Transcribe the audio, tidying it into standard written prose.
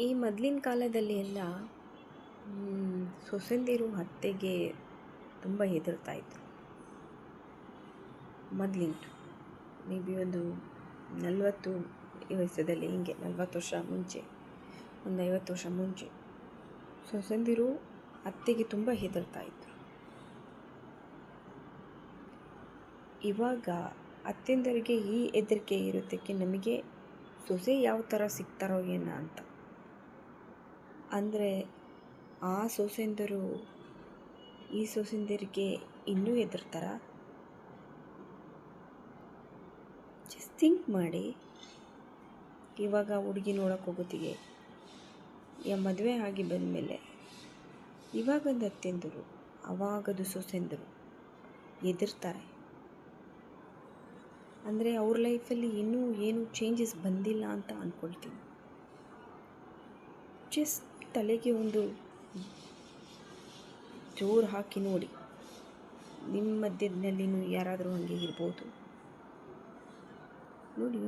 ಈ ಮೊದಲಿನ ಕಾಲದಲ್ಲಿ ಎಲ್ಲ ಸೊಸೆಂದಿರು ಅತ್ತೆಗೆ ತುಂಬ ಹೆದರ್ತಾಯಿದ್ರು. ಮೊದಲಿಂದು ಮೇ ಬಿ ಒಂದು 40 ವಯಸ್ಸದಲ್ಲಿ, ಹಿಂಗೆ 40 ವರ್ಷ ಮುಂಚೆ, ಒಂದು 50 ವರ್ಷ ಮುಂಚೆ ಸೊಸೆಂದಿರು ಅತ್ತೆಗೆ ತುಂಬ ಹೆದರ್ತಾಯಿದ್ರು. ಇವಾಗ ಅತ್ತೆಂದರಿಗೆ ಈ ಹೆದರಿಕೆ ಇರೋದಕ್ಕೆ ನಮಗೆ ಸೊಸೆ ಯಾವ ಥರ ಸಿಗ್ತಾರೋ ಏನೋ ಅಂತ. ಅಂದರೆ ಆ ಸೊಸೆಂದರು ಈ ಸೊಸೆಂದರಿಗೆ ಇನ್ನೂ ಹೆದರ್ತಾರ? ಜಸ್ಟ್ ಥಿಂಕ್ ಮಾಡಿ. ಇವಾಗ ಹುಡುಗಿ ನೋಡೋಕೆ ಹೋಗೋತ್ತಿಗೆ ಮದುವೆ ಆಗಿ ಬಂದಮೇಲೆ ಇವಾಗಂದು ಅತ್ತೆಂದರು ಅವಾಗದು ಸೊಸೆಂದರು ಹೆದರ್ತಾರೆ. ಅಂದರೆ ಅವ್ರ ಲೈಫಲ್ಲಿ ಇನ್ನೂ ಏನು ಚೇಂಜಸ್ ಬಂದಿಲ್ಲ ಅಂತ ಅಂದ್ಕೊಳ್ತೀನಿ. ಜಸ್ಟ್ ತಲೆಗೆ ಒಂದು ಜೋರು ಹಾಕಿ ನೋಡಿ, ನಿಮ್ಮ ಮಧ್ಯದಲ್ಲಿನೂ ಯಾರಾದರೂ ಹಾಗೆ ಇರ್ಬೋದು. ನೋಡಿ.